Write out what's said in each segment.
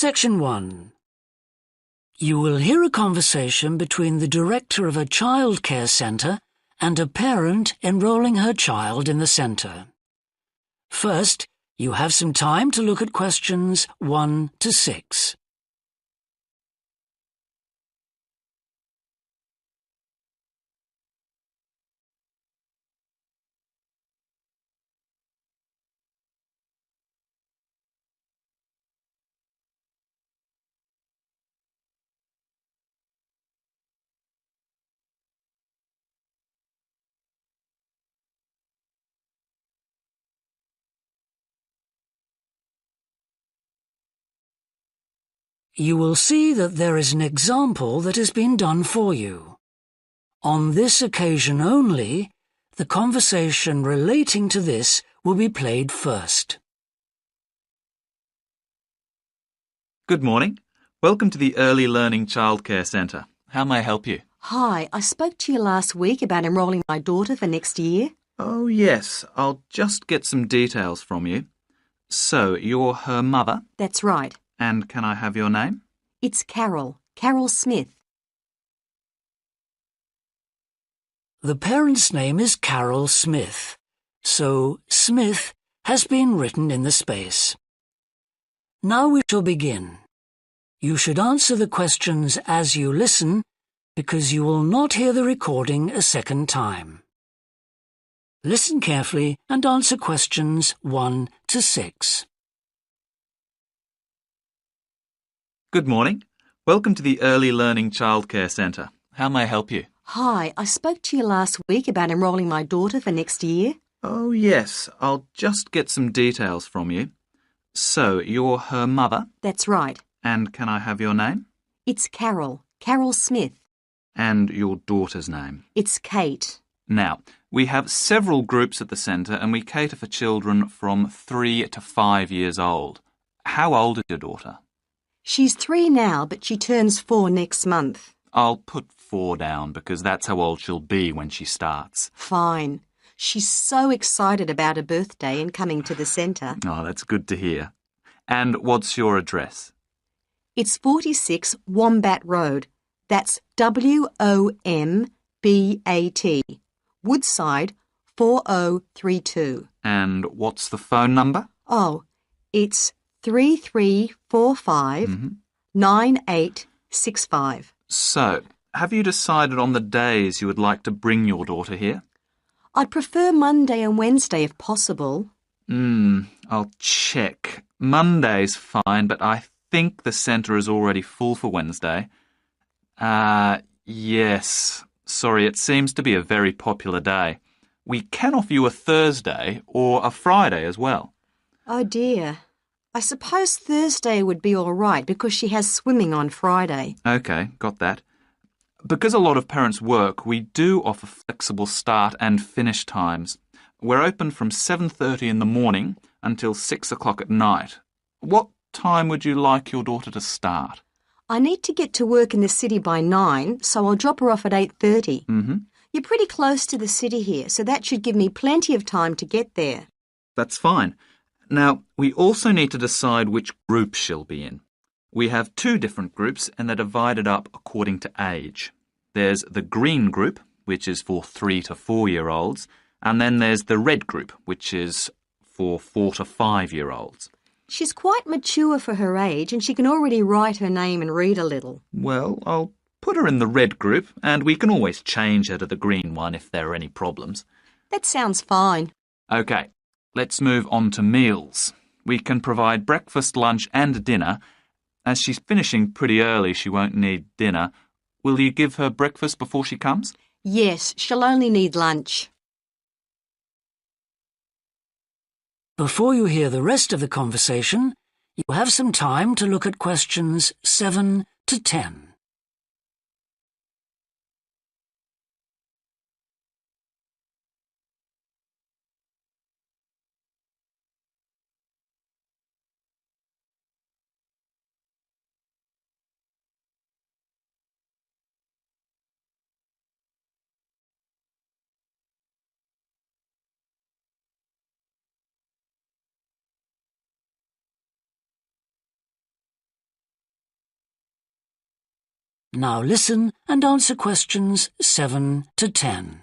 Section 1. You will hear a conversation between the director of a childcare centre and a parent enrolling her child in the centre. First, you have some time to look at questions 1 to 6. You will see that there is an example that has been done for you. On this occasion only, the conversation relating to this will be played first. Good morning. Welcome to the Early Learning Childcare Centre. How may I help you? Hi, I spoke to you last week about enrolling my daughter for next year. Oh, yes. I'll just get some details from you. So, you're her mother? That's right. And can I have your name? It's Carol Smith. The parent's name is Carol Smith, so Smith has been written in the space. Now we shall begin. You should answer the questions as you listen, because you will not hear the recording a second time. Listen carefully and answer questions 1 to 6. Good morning. Welcome to the Early Learning Childcare Centre. How may I help you? Hi, I spoke to you last week about enrolling my daughter for next year. Oh, yes. I'll just get some details from you. So, you're her mother? That's right. And can I have your name? It's Carol Smith. And your daughter's name? It's Kate. Now, we have several groups at the centre and we cater for children from 3 to 5 years old. How old is your daughter? She's 3 now, but she turns 4 next month. I'll put 4 down because that's how old she'll be when she starts. Fine. She's so excited about her birthday and coming to the centre. Oh, that's good to hear. And what's your address? It's 46 Wombat Road. That's WOMBAT. Woodside 4032. And what's the phone number? Oh, it's 3345 9865. So, have you decided on the days you would like to bring your daughter here? I'd prefer Monday and Wednesday if possible. I'll check. Monday's fine, but I think the centre is already full for Wednesday. Yes. Sorry, it seems to be a very popular day. We can offer you a Thursday or a Friday as well. Oh dear. I suppose Thursday would be all right because she has swimming on Friday. OK, got that. Because a lot of parents work, we do offer flexible start and finish times. We're open from 7:30 in the morning until 6 o'clock at night. What time would you like your daughter to start? I need to get to work in the city by 9, so I'll drop her off at 8:30. You're pretty close to the city here, so that should give me plenty of time to get there. That's fine. Now, we also need to decide which group she'll be in. We have 2 different groups and they're divided up according to age. There's the green group, which is for 3 to 4-year-olds, and then there's the red group, which is for 4 to 5-year-olds. She's quite mature for her age and she can already write her name and read a little. Well, I'll put her in the red group and we can always change her to the green one if there are any problems. That sounds fine. OK, let's move on to meals. We can provide breakfast, lunch and dinner. As she's finishing pretty early, she won't need dinner. Will you give her breakfast before she comes? Yes, she'll only need lunch. Before you hear the rest of the conversation, you have some time to look at questions 7 to 10. Now listen and answer questions 7 to 10.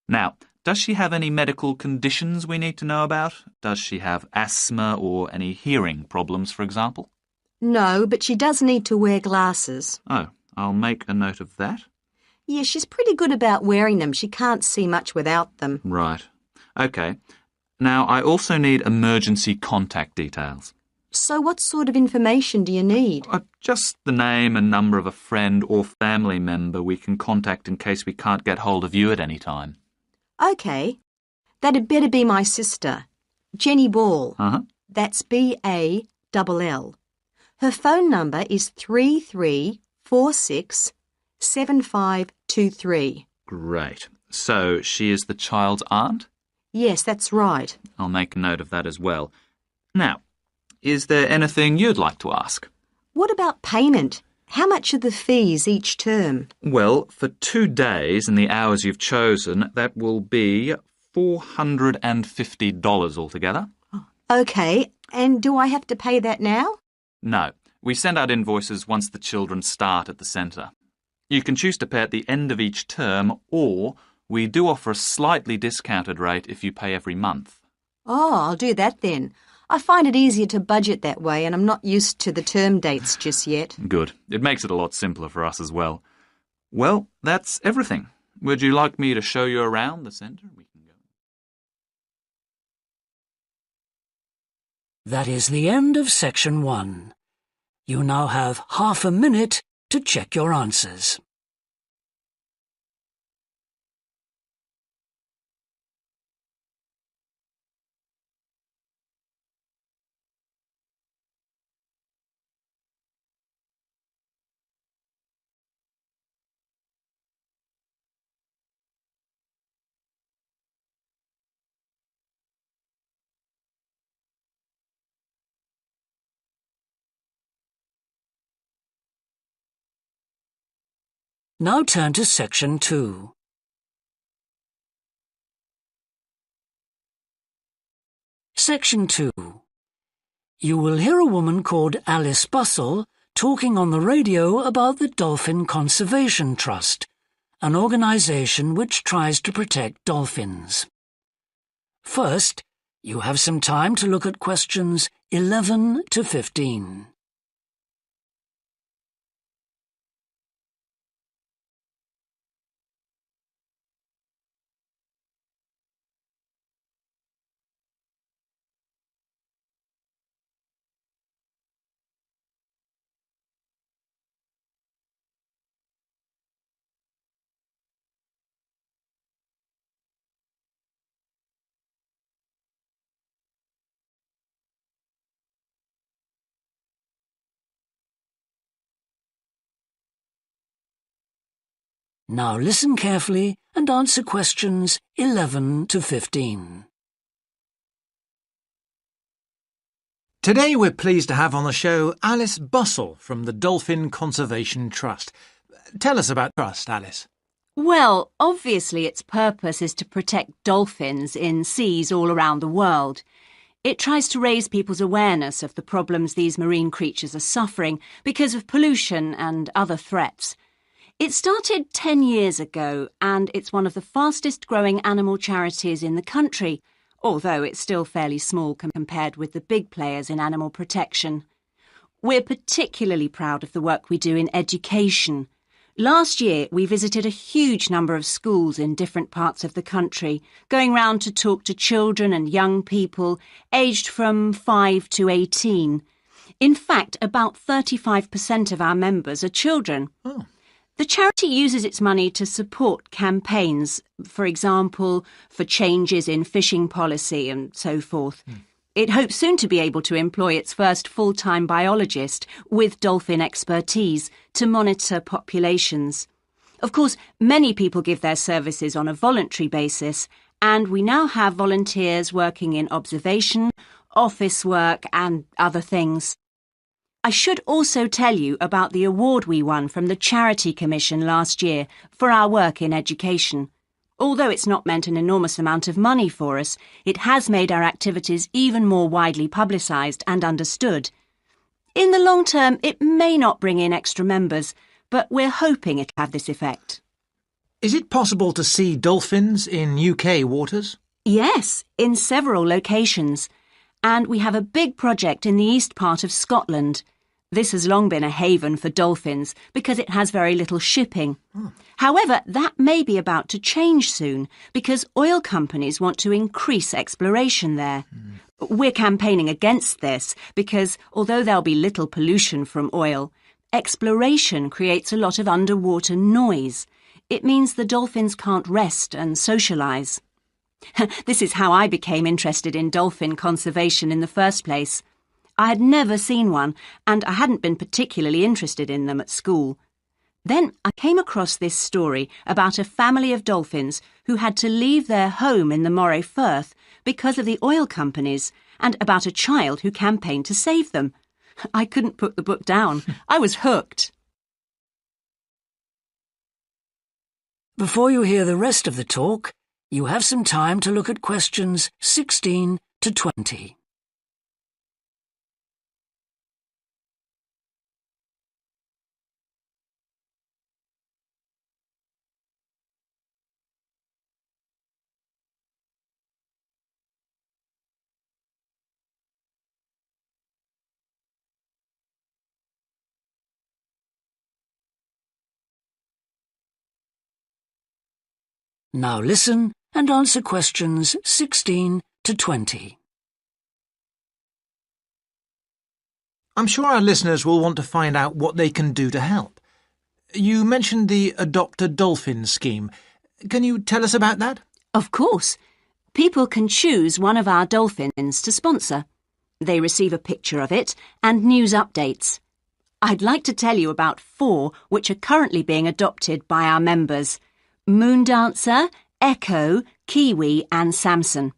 Now, does she have any medical conditions we need to know about? Does she have asthma or any hearing problems, for example? No, but she does need to wear glasses. Oh, I'll make a note of that. Yeah, she's pretty good about wearing them. She can't see much without them. Right. OK. Now, I also need emergency contact details. So what sort of information do you need? Just the name and number of a friend or family member we can contact in case we can't get hold of you at any time. OK. That'd better be my sister, Jenny Ball. Uh-huh. That's B-A-L-L. Her phone number is 33467523. Great. So she is the child's aunt? Yes, that's right. I'll make a note of that as well. Now, is there anything you'd like to ask? What about payment? How much are the fees each term? Well, for 2 days and the hours you've chosen, that will be $450 altogether. OK, and do I have to pay that now? No, we send out invoices once the children start at the centre. You can choose to pay at the end of each term, or we do offer a slightly discounted rate if you pay every month. Oh, I'll do that then. I find it easier to budget that way, and I'm not used to the term dates just yet. Good. It makes it a lot simpler for us as well. Well, that's everything. Would you like me to show you around the centre? We can go. That is the end of section 1. You now have half a minute to check your answers. Now turn to section 2. Section 2. You will hear a woman called Alice Bustle talking on the radio about the Dolphin Conservation Trust, an organisation which tries to protect dolphins. First, you have some time to look at questions 11 to 15. Now listen carefully and answer questions 11 to 15. Today we're pleased to have on the show Alice Bustle from the Dolphin Conservation Trust. Tell us about Trust, Alice. Well, obviously its purpose is to protect dolphins in seas all around the world. It tries to raise people's awareness of the problems these marine creatures are suffering because of pollution and other threats. It started 10 years ago, and it's one of the fastest growing animal charities in the country, although it's still fairly small compared with the big players in animal protection. We're particularly proud of the work we do in education. Last year, we visited a huge number of schools in different parts of the country, going round to talk to children and young people aged from 5 to 18. In fact, about 35% of our members are children. Oh. The charity uses its money to support campaigns, for example, for changes in fishing policy and so forth. It hopes soon to be able to employ its first full-time biologist with dolphin expertise to monitor populations. Of course, many people give their services on a voluntary basis, and we now have volunteers working in observation, office work and other things. I should also tell you about the award we won from the Charity Commission last year for our work in education. Although it's not meant an enormous amount of money for us, it has made our activities even more widely publicised and understood. In the long term, it may not bring in extra members, but we're hoping it'll have this effect. Is it possible to see dolphins in UK waters? Yes, in several locations. And we have a big project in the east part of Scotland. This has long been a haven for dolphins because it has very little shipping. However, that may be about to change soon because oil companies want to increase exploration there. We're campaigning against this because although there'll be little pollution from oil, exploration creates a lot of underwater noise. It means the dolphins can't rest and socialise. This is how I became interested in dolphin conservation in the first place. I had never seen one, and I hadn't been particularly interested in them at school. Then I came across this story about a family of dolphins who had to leave their home in the Moray Firth because of the oil companies, and about a child who campaigned to save them. I couldn't put the book down. I was hooked. Before you hear the rest of the talk, you have some time to look at questions 16 to 20. Now listen and answer questions 16 to 20. I'm sure our listeners will want to find out what they can do to help. You mentioned the Adopt a Dolphin scheme. Can you tell us about that? Of course. People can choose one of our dolphins to sponsor. They receive a picture of it and news updates. I'd like to tell you about 4 which are currently being adopted by our members: Moondancer, Echo, Kiwi and Samson.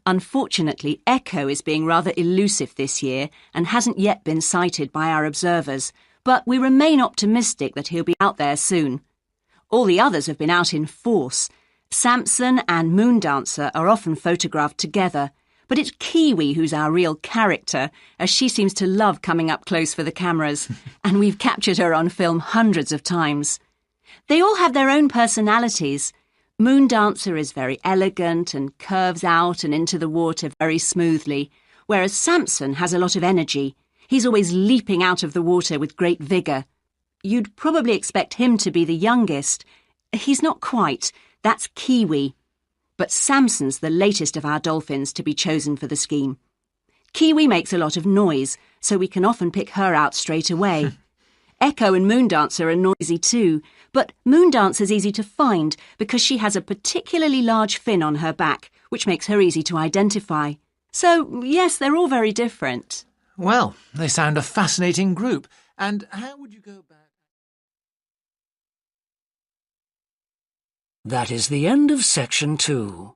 Unfortunately, Echo is being rather elusive this year and hasn't yet been sighted by our observers, but we remain optimistic that he'll be out there soon. All the others have been out in force. Samson and Moondancer are often photographed together, but it's Kiwi who's our real character, as she seems to love coming up close for the cameras, and we've captured her on film hundreds of times. They all have their own personalities. Moondancer is very elegant and curves out and into the water very smoothly, whereas Samson has a lot of energy. He's always leaping out of the water with great vigour. You'd probably expect him to be the youngest. He's not quite. That's Kiwi. But Samson's the latest of our dolphins to be chosen for the scheme. Kiwi makes a lot of noise, so we can often pick her out straight away. Echo and Moondancer are noisy too, but Moondancer's easy to find because she has a particularly large fin on her back, which makes her easy to identify. So, yes, they're all very different. Well, they sound a fascinating group. And how would you go about... That is the end of section 2.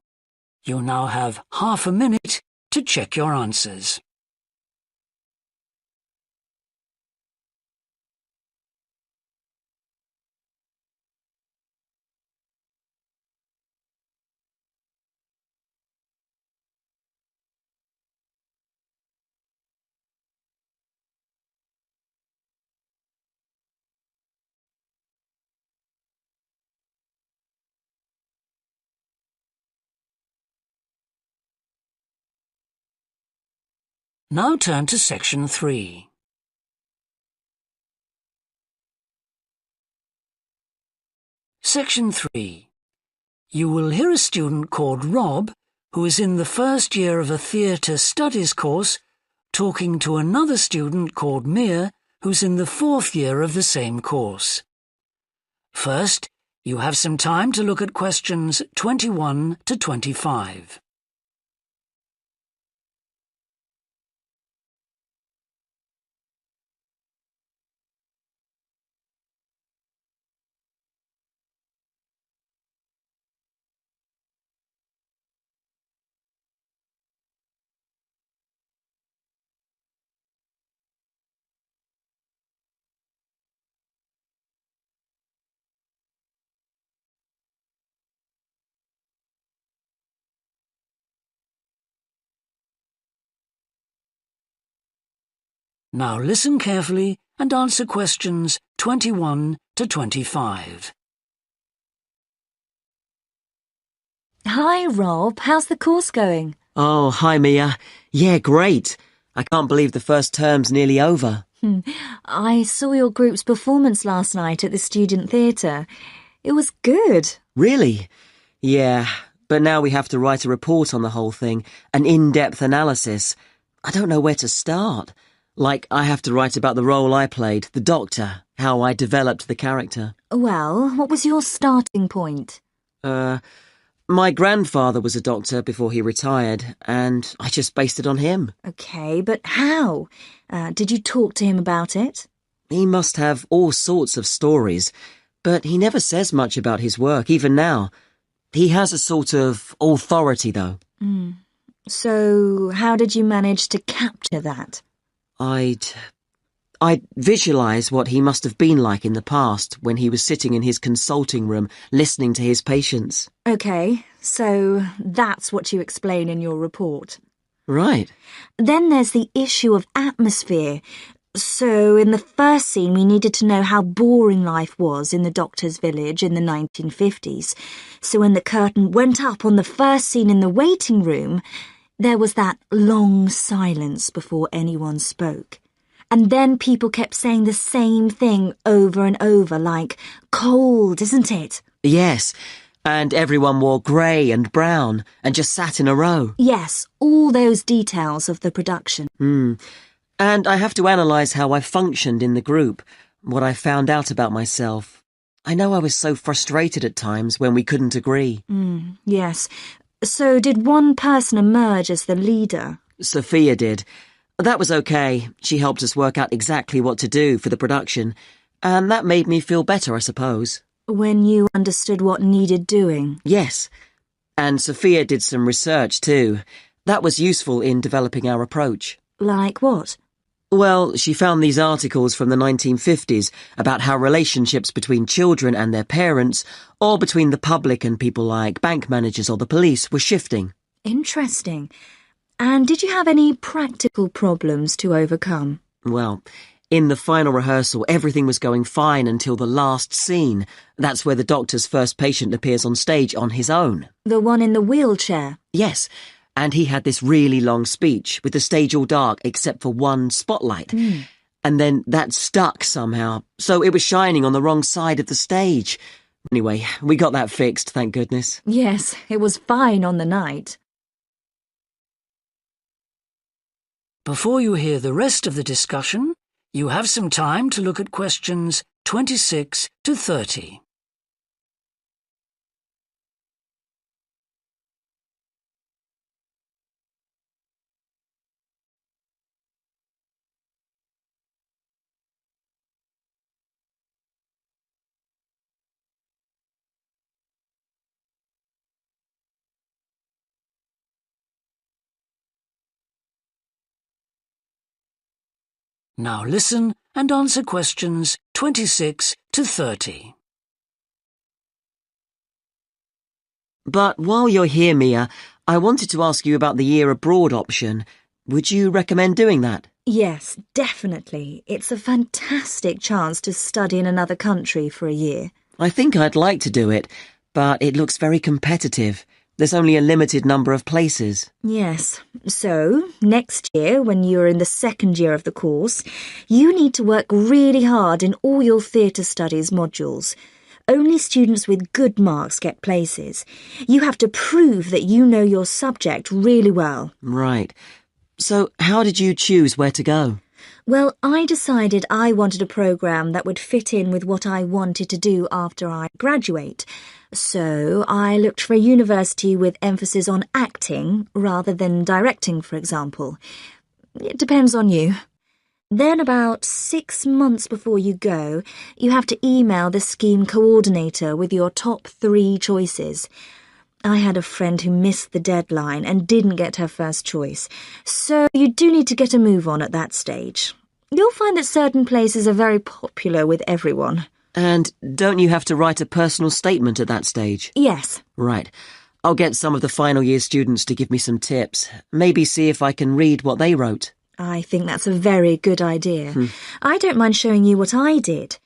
You now have half a minute to check your answers. Now turn to section 3. Section 3. You will hear a student called Rob, who is in the first year of a theatre studies course, talking to another student called Mia, who's in the 4th year of the same course. First, you have some time to look at questions 21 to 25. Now listen carefully and answer questions 21 to 25. Hi, Rob. How's the course going? Oh, hi, Mia. Yeah, great. I can't believe the first term's nearly over. I saw your group's performance last night at the student theatre. It was good. Really? Yeah, but now we have to write a report on the whole thing, an in-depth analysis. I don't know where to start. Like, I have to write about the role I played, the doctor, how I developed the character. Well, what was your starting point? My grandfather was a doctor before he retired, and I just based it on him. Okay, but how? Did you talk to him about it? He must have all sorts of stories, but he never says much about his work, even now. He has a sort of authority, though. So, how did you manage to capture that? I'd visualise what he must have been like in the past when he was sitting in his consulting room listening to his patients. Okay, so that's what you explain in your report. Right. Then there's the issue of atmosphere. So in the first scene we needed to know how boring life was in the doctor's village in the 1950s. So when the curtain went up on the first scene in the waiting room, there was that long silence before anyone spoke. And then people kept saying the same thing over and over, like, cold, isn't it? Yes, and everyone wore grey and brown and just sat in a row. Yes, all those details of the production. And I have to analyse how I functioned in the group, what I found out about myself. I know I was so frustrated at times when we couldn't agree. Yes. So did one person emerge as the leader? Sophia did. That was okay. She helped us work out exactly what to do for the production, and that made me feel better, I suppose. When you understood what needed doing? Yes. And Sophia did some research too. That was useful in developing our approach. Like what? Well, she found these articles from the 1950s about how relationships between children and their parents, or between the public and people like bank managers or the police, were shifting. Interesting. And did you have any practical problems to overcome? Well, in the final rehearsal, everything was going fine until the last scene. That's where the doctor's first patient appears on stage on his own. The one in the wheelchair? Yes, and he had this really long speech with the stage all dark except for one spotlight. And then that stuck somehow, so it was shining on the wrong side of the stage. Anyway, we got that fixed, thank goodness. Yes, it was fine on the night. Before you hear the rest of the discussion, you have some time to look at questions 26 to 30. Now listen and answer questions 26 to 30. But while you're here, Mia, I wanted to ask you about the year abroad option. Would you recommend doing that? Yes, definitely. It's a fantastic chance to study in another country for a year. I think I'd like to do it, but it looks very competitive. There's only a limited number of places. Yes. So, next year, when you're in the second year of the course, you need to work really hard in all your theatre studies modules. Only students with good marks get places. You have to prove that you know your subject really well. Right. So, how did you choose where to go? Well, I decided I wanted a programme that would fit in with what I wanted to do after I graduate. So I looked for a university with emphasis on acting rather than directing, for example. It depends on you. Then about 6 months before you go, you have to email the scheme coordinator with your top 3 choices. I had a friend who missed the deadline and didn't get her first choice, so you do need to get a move on at that stage. You'll find that certain places are very popular with everyone. And don't you have to write a personal statement at that stage? Yes. Right. I'll get some of the final year students to give me some tips. Maybe see if I can read what they wrote. I think that's a very good idea. I don't mind showing you what I did.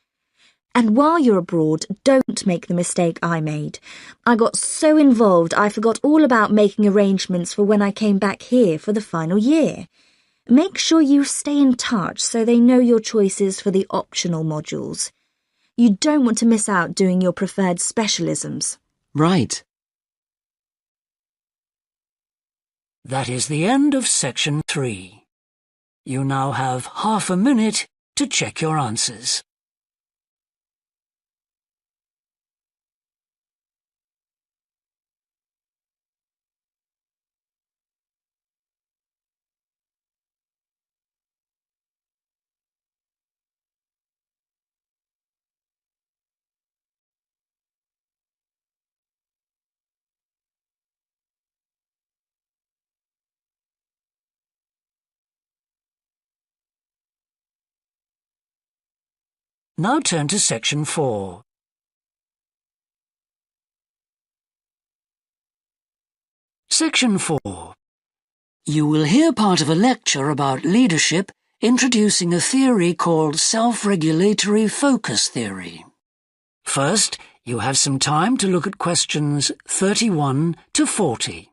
And while you're abroad, don't make the mistake I made. I got so involved I forgot all about making arrangements for when I came back here for the final year. Make sure you stay in touch so they know your choices for the optional modules. You don't want to miss out doing your preferred specialisms. Right. That is the end of section 3. You now have half a minute to check your answers. Now turn to section 4. Section 4. You will hear part of a lecture about leadership introducing a theory called self-regulatory focus theory. First, you have some time to look at questions 31 to 40.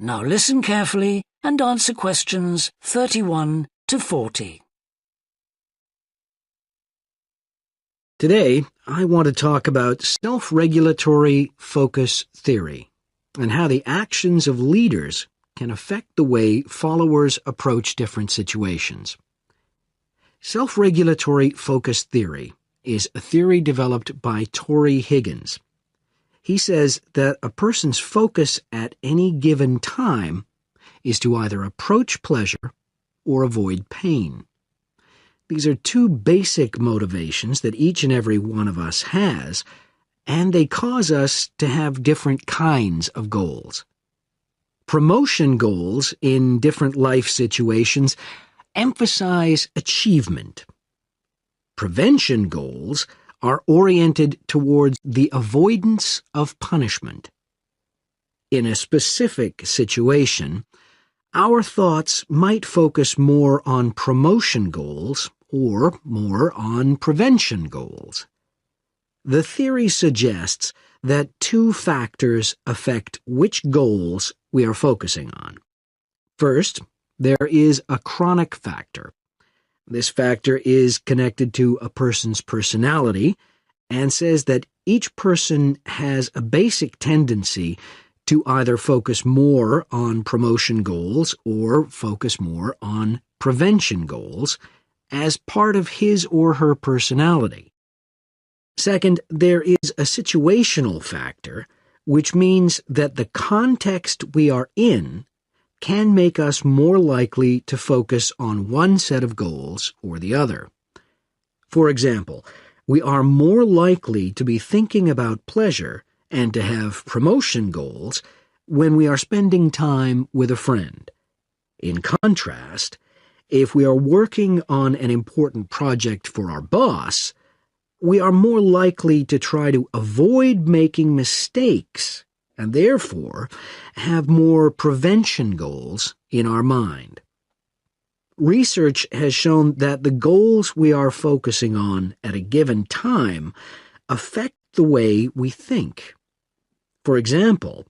Now listen carefully and answer questions 31 to 40. Today, I want to talk about self-regulatory focus theory and how the actions of leaders can affect the way followers approach different situations. Self-regulatory focus theory is a theory developed by Torrey Higgins. He says that a person's focus at any given time is to either approach pleasure or avoid pain. These are two basic motivations that each and every one of us has, and they cause us to have different kinds of goals. Promotion goals in different life situations emphasize achievement. Prevention goals are oriented towards the avoidance of punishment. In a specific situation, our thoughts might focus more on promotion goals or more on prevention goals. The theory suggests that two factors affect which goals we are focusing on. First, there is a chronic factor. This factor is connected to a person's personality and says that each person has a basic tendency to either focus more on promotion goals or focus more on prevention goals as part of his or her personality. Second, there is a situational factor, which means that the context we are in can make us more likely to focus on one set of goals or the other. For example, we are more likely to be thinking about pleasure and to have promotion goals when we are spending time with a friend. In contrast, if we are working on an important project for our boss, we are more likely to try to avoid making mistakes and therefore have more prevention goals in our mind. Research has shown that the goals we are focusing on at a given time affect the way we think. For example,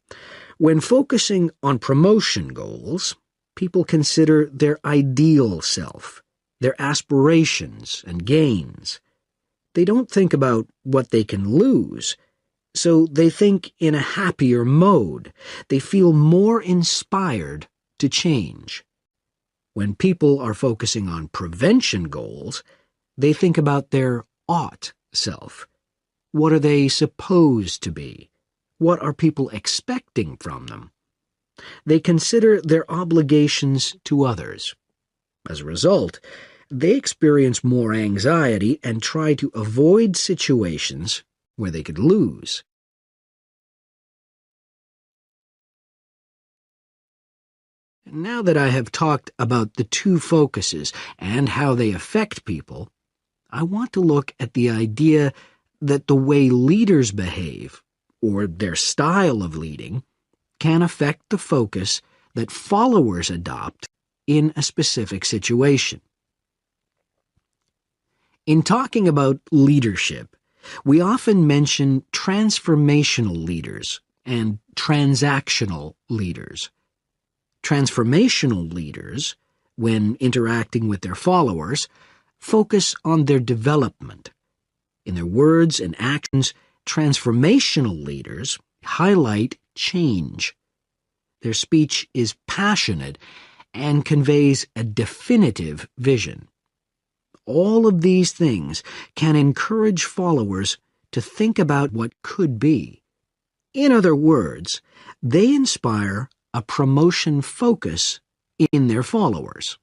When focusing on promotion goals, people consider their ideal self, their aspirations and gains. They don't think about what they can lose, so they think in a happier mode. They feel more inspired to change. When people are focusing on prevention goals, they think about their ought self. What are they supposed to be? What are people expecting from them? They consider their obligations to others. As a result, they experience more anxiety and try to avoid situations where they could lose. Now that I have talked about the two focuses and how they affect people, I want to look at the idea that the way leaders behave, or their style of leading, can affect the focus that followers adopt in a specific situation. In talking about leadership, we often mention transformational leaders and transactional leaders. Transformational leaders, when interacting with their followers, focus on their development. In their words and actions, transformational leaders highlight change. Their speech is passionate and conveys a definitive vision. All of these things can encourage followers to think about what could be. In other words, they inspire a promotion focus in their followers.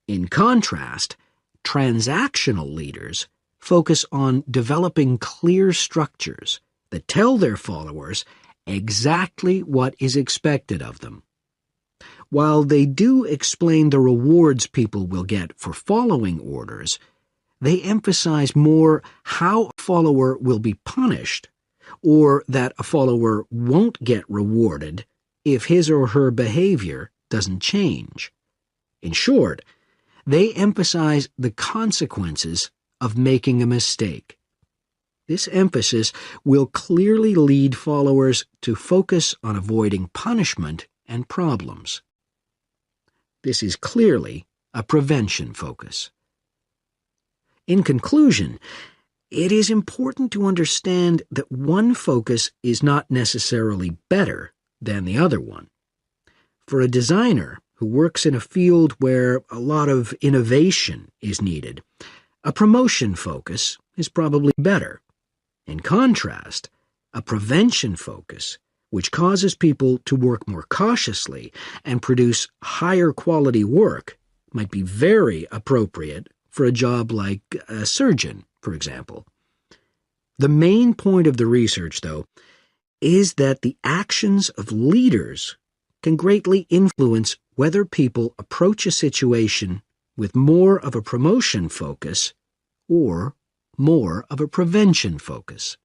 In contrast, transactional leaders focus on developing clear structures that tell their followers exactly what is expected of them. While they do explain the rewards people will get for following orders, they emphasize more how a follower will be punished, or that a follower won't get rewarded if his or her behavior doesn't change. In short, they emphasize the consequences of making a mistake. This emphasis will clearly lead followers to focus on avoiding punishment and problems. This is clearly a prevention focus. In conclusion, it is important to understand that one focus is not necessarily better than the other one. For a designer who works in a field where a lot of innovation is needed, a promotion focus is probably better. In contrast, a prevention focus, which causes people to work more cautiously and produce higher quality work, might be very appropriate for a job like a surgeon, for example. The main point of the research, though, is that the actions of leaders can greatly influence whether people approach a situation with more of a promotion focus or more of a prevention focus.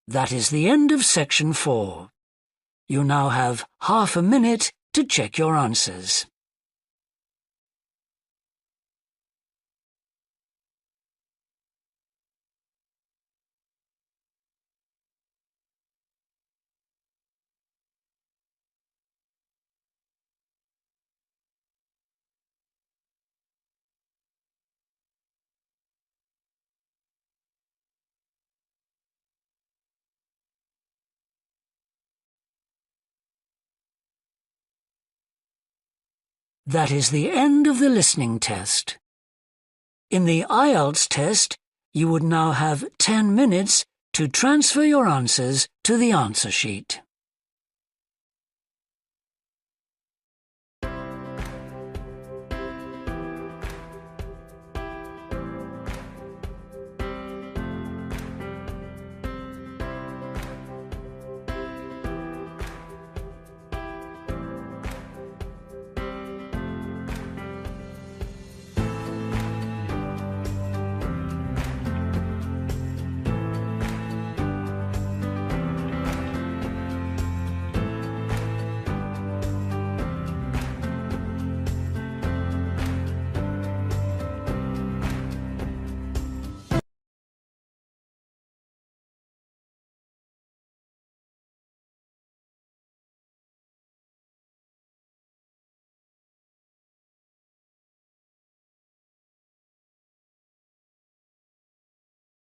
That is the end of section 4. You now have half a minute to check your answers. That is the end of the listening test. In the IELTS test, you would now have 10 minutes to transfer your answers to the answer sheet.